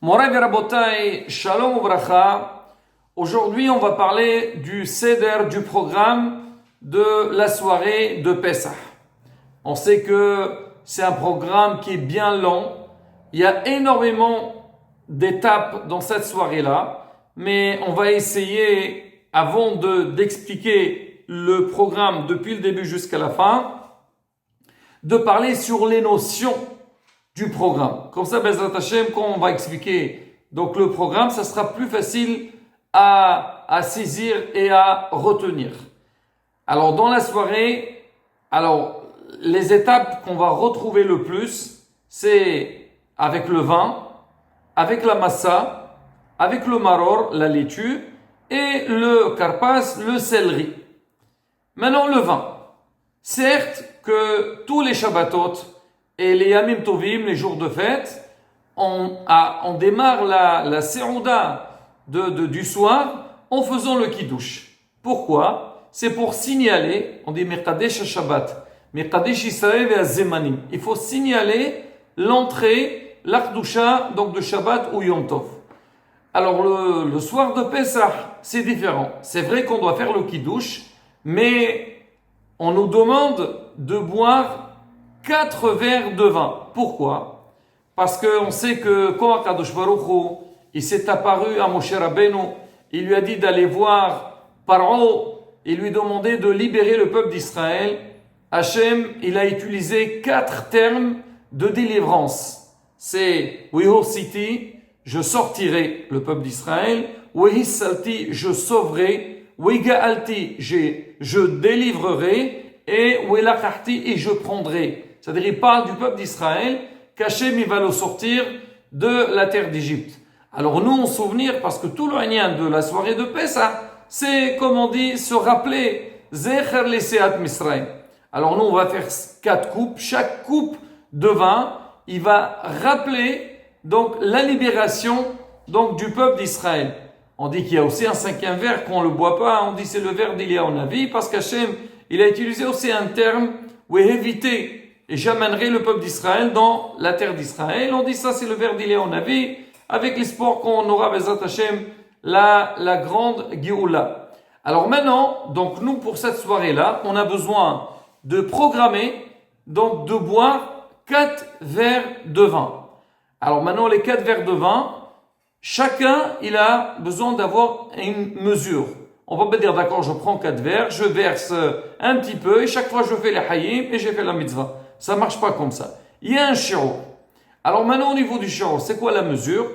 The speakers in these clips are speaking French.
Moray Rabotai, Shalom Uvracha. Aujourd'hui, on va parler du Seder, du programme de la soirée de Pessah. On sait que c'est un programme qui est bien long. Il y a énormément d'étapes dans cette soirée-là. Mais on va essayer, avant d'expliquer le programme depuis le début jusqu'à la fin, de parler sur les notions du programme. Comme ça, Bezrat Hashem, quand on va expliquer donc le programme, ça sera plus facile à saisir et à retenir. Alors, dans la soirée, les étapes qu'on va retrouver le plus, c'est avec le vin, avec la massa, avec le maror, la laitue, et le karpas, le céleri. Maintenant, le vin. Certes que tous les Shabbatot et les Yamim Tovim, les jours de fête, on démarre la Seouda du soir en faisant le Kiddush. Pourquoi? C'est pour signaler, on dit Mekadesh Shabbat, Mekadesh Israël et Azemanim. Il faut signaler l'entrée, l'Akhdusha, donc de Shabbat ou Yom Tov. Alors le soir de Pessah, c'est différent. C'est vrai qu'on doit faire le Kiddush, mais on nous demande de boire 4 verres de vin. Pourquoi? Parce qu'on sait que quand Akadosh Baruch Hu, il s'est apparu à Moshe Rabbeinu, il lui a dit d'aller voir Paro et lui demander de libérer le peuple d'Israël. Hachem, il a utilisé 4 termes de délivrance. C'est Wihositi, je sortirai le peuple d'Israël. Wihisalti, je sauverai. Wigaalti, je délivrerai. Et Welakahti, et je prendrai. C'est-à-dire, il parle du peuple d'Israël, qu'Hachem, il va le sortir de la terre d'Égypte. Alors, nous, on se souvenir, parce que tout le lien de la soirée de Pessah, c'est, comme on dit, se rappeler, Zecher Leseat Misraïm. Alors, nous, on va faire 4 coupes. Chaque coupe de vin, il va rappeler, donc, la libération, donc, du peuple d'Israël. On dit qu'il y a aussi un 5e verre qu'on le boit pas. On dit c'est le verre d'Iliyahu Navi, parce qu'Hachem, il a utilisé aussi un terme où éviter et j'amènerai le peuple d'Israël dans la terre d'Israël. On dit ça, c'est le verre d'Iliyahu Navi, avec l'espoir qu'on aura, Bezrat Hashem, la grande Géoula. Alors maintenant, donc nous, pour cette soirée-là, on a besoin de programmer, donc de boire 4 verres de vin. Alors maintenant, les 4 verres de vin, chacun, il a besoin d'avoir une mesure. On va pas dire, d'accord, je prends 4 verres, je verse un petit peu, et chaque fois je fais les hayim, et j'ai fait la mitzvah. Ça marche pas comme ça. Il y a un shi'ur. Alors maintenant, au niveau du shi'ur, c'est quoi la mesure?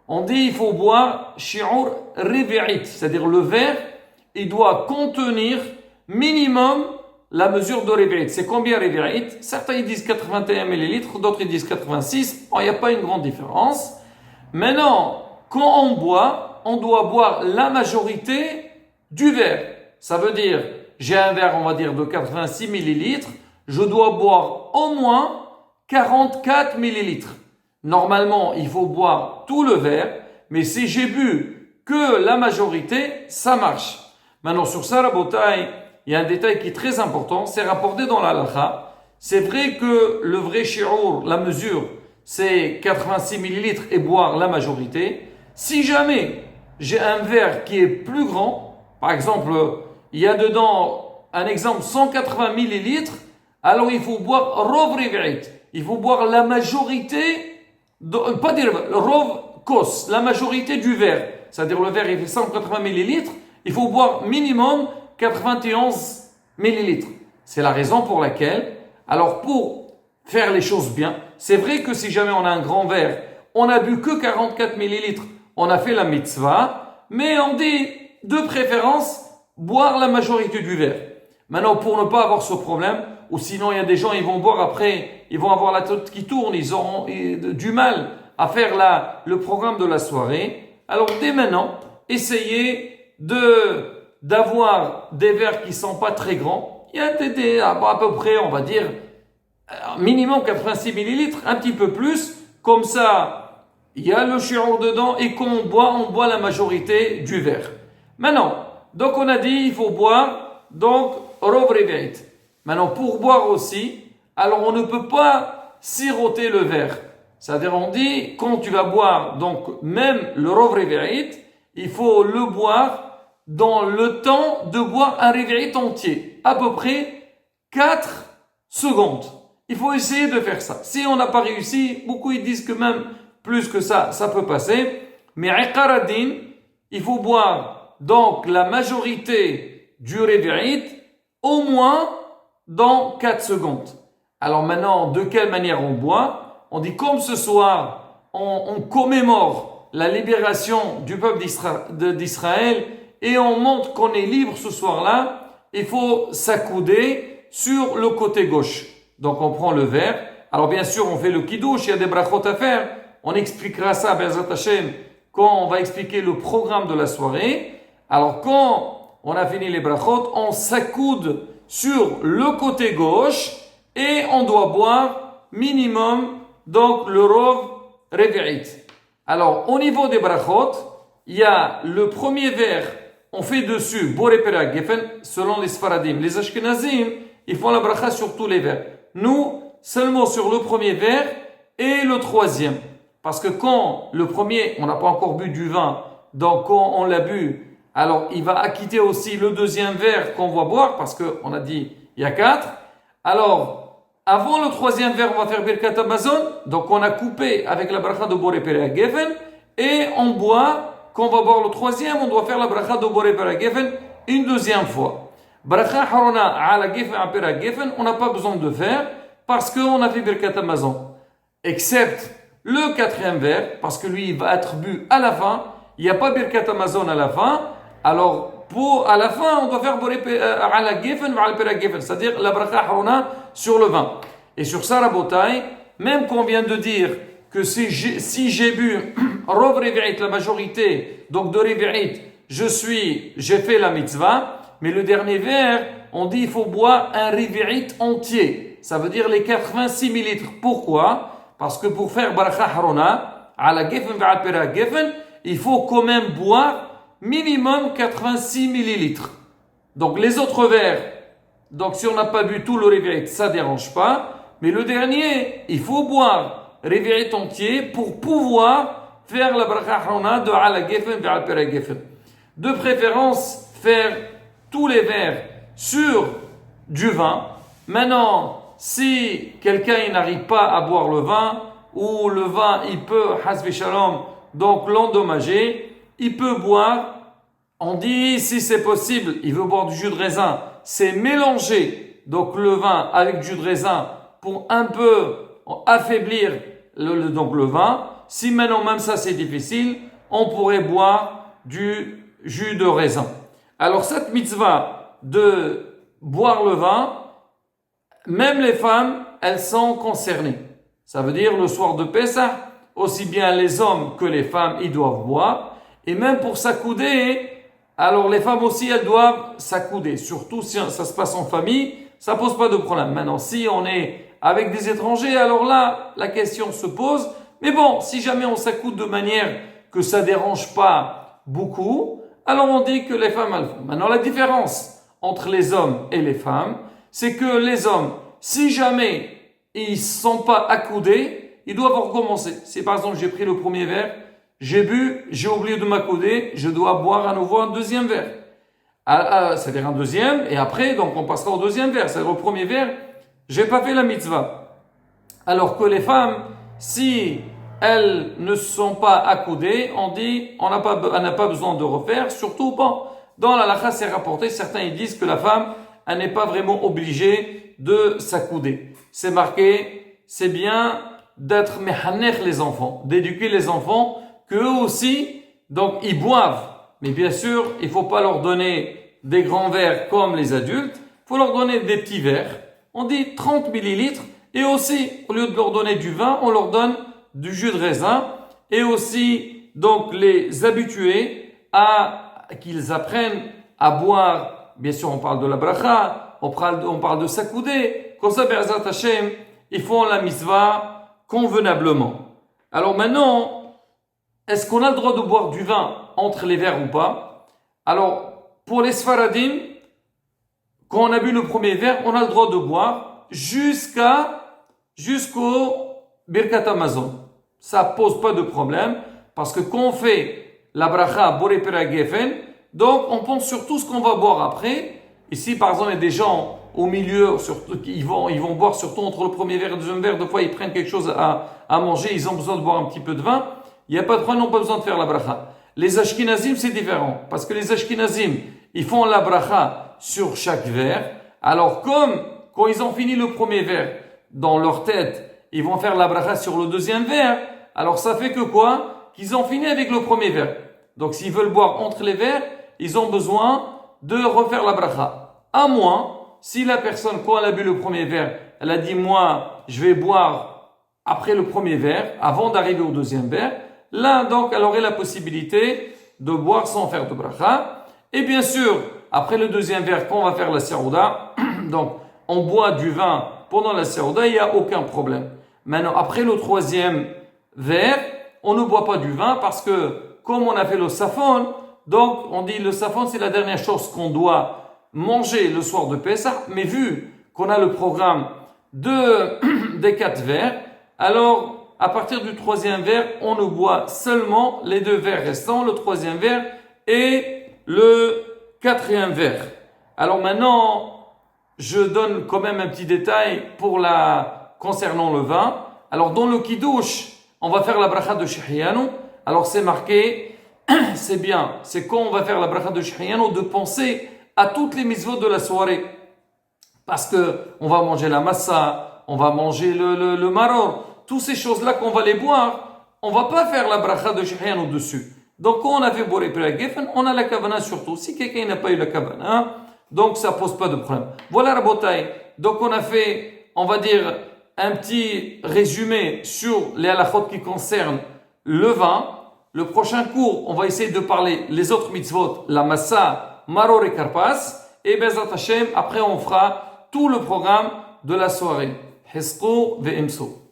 On dit, il faut boire shi'ur revi'it, c'est-à-dire le verre, il doit contenir minimum la mesure de revi'it. C'est combien revi'it? Certains ils disent 81 millilitres, d'autres ils disent 86. Bon, il n'y a pas une grande différence. Maintenant, quand on boit, on doit boire la majorité du verre. Ça veut dire, j'ai un verre, on va dire, de 86 millilitres, je dois boire au moins 44 millilitres. Normalement, il faut boire tout le verre, mais si j'ai bu que la majorité, ça marche. Maintenant, sur ça, Rabotai, il y a un détail qui est très important, c'est rapporté dans la halakha. C'est vrai que le vrai shi'ur, la mesure, c'est 86 millilitres et boire la majorité. Si jamais j'ai un verre qui est plus grand, par exemple, il y a dedans, un exemple, 180 millilitres, alors il faut boire rov revi'it. Il faut boire la majorité, pas dire rov kos, la majorité du verre. C'est-à-dire le verre, il fait 180 millilitres, il faut boire minimum 91 millilitres. C'est la raison pour laquelle, alors pour faire les choses bien, c'est vrai que si jamais on a un grand verre, on n'a bu que 44 millilitres, on a fait la mitzvah, mais on dit, de préférence, boire la majorité du verre. Maintenant, pour ne pas avoir ce problème, ou sinon il y a des gens, ils vont boire après, ils vont avoir la tête qui tourne, ils auront du mal à faire le programme de la soirée. Alors, dès maintenant, essayez d'avoir des verres qui sont pas très grands. Il y a à peu près, on va dire, minimum 86 millilitres, un petit peu plus. Comme ça, il y a le shi'ur dedans et quand on boit la majorité du verre. Maintenant, donc on a dit, il faut boire, donc, rov revi'it. Maintenant, pour boire aussi, alors on ne peut pas siroter le verre. C'est-à-dire, on dit, quand tu vas boire, donc même le rov revi'it, il faut le boire dans le temps de boire un revi'it entier, à peu près 4 secondes. Il faut essayer de faire ça. Si on n'a pas réussi, beaucoup ils disent que même plus que ça peut passer. Mais iqaradin, il faut boire donc la majorité du revi'it au moins dans 4 secondes. Alors maintenant, de quelle manière on boit? On dit comme ce soir, on commémore la libération du peuple d'Israël et on montre qu'on est libre ce soir-là, il faut s'accouder sur le côté gauche. Donc on prend le verre. Alors bien sûr, on fait le kiddush, il y a des brachot à faire. On expliquera ça, Be'ezrat Hashem, quand on va expliquer le programme de la soirée. Alors quand on a fini les brachot, on s'accoude sur le côté gauche et on doit boire minimum donc le rov revi'it. Alors au niveau des brachot, il y a le premier verre, on fait dessus boré pera gefen selon les Sfaradim. Les Ashkenazim, ils font la bracha sur tous les verres. Nous, seulement sur le premier verre et le troisième. Parce que quand le premier, on n'a pas encore bu du vin, donc quand on l'a bu, alors il va acquitter aussi le deuxième verre qu'on va boire, parce qu'on a dit il y a 4. Alors, avant le troisième verre, on va faire Birkat Hamazon, donc on a coupé avec la bracha de Boré Pera Gefen, et on boit, quand on va boire le troisième, on doit faire la bracha de Boré Pera Gefen une deuxième fois. Bracha Harona ala Gefen Apera Gefen, on n'a pas besoin de faire, parce qu'on a fait Birkat Hamazon. Excepte le quatrième verre, parce que lui, il va être bu à la fin. Il n'y a pas Birkat Hamazon à la fin. Alors, à la fin, on doit faire ala Gefen wa ala Pera Gefen, c'est-à-dire la bracha Harona sur le vin. Et sur ça, Rabotai, même qu'on vient de dire que si j'ai bu Rov Revi'it, la majorité, donc de Revi'it, j'ai fait la mitzvah, mais le dernier verre, on dit il faut boire un Revi'it entier. Ça veut dire les 86 millilitres. Pourquoi? Parce que pour faire Bracha Harona, à la Gefen va Pera Gefen, il faut quand même boire minimum 86 millilitres. Donc les autres verres, donc si on n'a pas bu tout le Revi'it, ça ne dérange pas. Mais le dernier, il faut boire Revi'it entier pour pouvoir faire la Bracha Harona de Ala Gefen va Pera Gefen. De préférence, faire tous les verres sur du vin. Maintenant, si quelqu'un n'arrive pas à boire le vin, ou le vin, il peut, hasbi shalom, donc l'endommager, il peut boire, on dit, si c'est possible, il veut boire du jus de raisin, c'est mélanger, donc le vin avec du jus de raisin, pour un peu affaiblir donc le vin. Si maintenant même ça c'est difficile, on pourrait boire du jus de raisin. Alors cette mitzvah de boire le vin, même les femmes, elles sont concernées. Ça veut dire le soir de Pessah, aussi bien les hommes que les femmes, ils doivent boire. Et même pour s'accouder, alors les femmes aussi, elles doivent s'accouder. Surtout si ça se passe en famille, ça pose pas de problème. Maintenant, si on est avec des étrangers, alors là, la question se pose. Mais bon, si jamais on s'accoude de manière que ça dérange pas beaucoup, alors on dit que les femmes, elles font. Maintenant, la différence entre les hommes et les femmes, c'est que les hommes, si jamais ils ne sont pas accoudés, ils doivent recommencer. Si par exemple j'ai pris le premier verre, j'ai bu, j'ai oublié de m'accouder, je dois boire à nouveau un deuxième verre. C'est-à-dire un deuxième, et après, donc on passera au deuxième verre. C'est-à-dire au premier verre, j'ai pas fait la mitzvah. Alors que les femmes, si elles ne sont pas accoudées, on dit, on n'a pas besoin de refaire, surtout pas. Dans la halakha, c'est rapporté, certains ils disent que la femme, elle n'est pas vraiment obligée de s'accouder. C'est marqué, c'est bien d'être mehannech les enfants, d'éduquer les enfants, qu'eux aussi, donc ils boivent. Mais bien sûr, il faut pas leur donner des grands verres comme les adultes, il faut leur donner des petits verres. On dit 30 millilitres, et aussi, au lieu de leur donner du vin, on leur donne du jus de raisin, et aussi, donc, les habituer à qu'ils apprennent à boire. Bien sûr, on parle de la bracha, on parle de s'accouder. Comme ça, Be'ezrat Hashem, ils font la mitzvah convenablement. Alors maintenant, est-ce qu'on a le droit de boire du vin entre les verres ou pas? Alors, pour les Sfaradim, quand on a bu le premier verre, on a le droit de boire jusqu'au Birkat Hamazon. Ça pose pas de problème parce que quand on fait la bracha Borei Peri Geffen, donc on pense sur tout ce qu'on va boire après. Ici, par exemple, il y a des gens au milieu, surtout, ils vont boire surtout entre le premier verre et le deuxième verre. Des fois, ils prennent quelque chose à manger, ils ont besoin de boire un petit peu de vin. Il n'y a pas de problème, ils n'ont pas besoin de faire la bracha. Les Ashkenazim, c'est différent. Parce que les Ashkenazim, ils font la bracha sur chaque verre. Alors, comme quand ils ont fini le premier verre, dans leur tête, ils vont faire la bracha sur le deuxième verre. Alors, ça fait que quoi? Qu'ils ont fini avec le premier verre. Donc, s'ils veulent boire entre les verres, ils ont besoin de refaire la bracha. À moins, si la personne, quand elle a bu le premier verre, elle a dit, moi, je vais boire après le premier verre, avant d'arriver au deuxième verre, là, donc, elle aurait la possibilité de boire sans faire de bracha. Et bien sûr, après le deuxième verre, quand on va faire la serouda, donc, on boit du vin pendant la serouda, il n'y a aucun problème. Maintenant, après le troisième verre, on ne boit pas du vin parce que, comme on a fait le safon, donc on dit le safon, c'est la dernière chose qu'on doit manger le soir de Pessah. Mais vu qu'on a le programme des 4 verres, alors, à partir du troisième verre, on ne boit seulement les 2 verres restants, le troisième verre et le 4e verre. Alors maintenant, je donne quand même un petit détail concernant le vin. Alors dans le Kiddush, on va faire la bracha de Shehiyanu. Alors c'est marqué, c'est bien, c'est quand on va faire la bracha de Shehiyanu de penser à toutes les mitzvot de la soirée. Parce que on va manger la massa, on va manger le maror, toutes ces choses-là qu'on va les boire, on va pas faire la bracha de Shehiyanu dessus. Donc quand on a fait Borei Peri Geffen, on a la kavana surtout. Si quelqu'un n'a pas eu la kavana, donc ça pose pas de problème. Voilà Rabotai. Donc on a fait, on va dire, un petit résumé sur les halachot qui concernent le vin. Le prochain cours, on va essayer de parler les autres mitzvot, la massa, maror et karpas. Et Bezrat Hashem, après on fera tout le programme de la soirée. Hesqo ve'emso.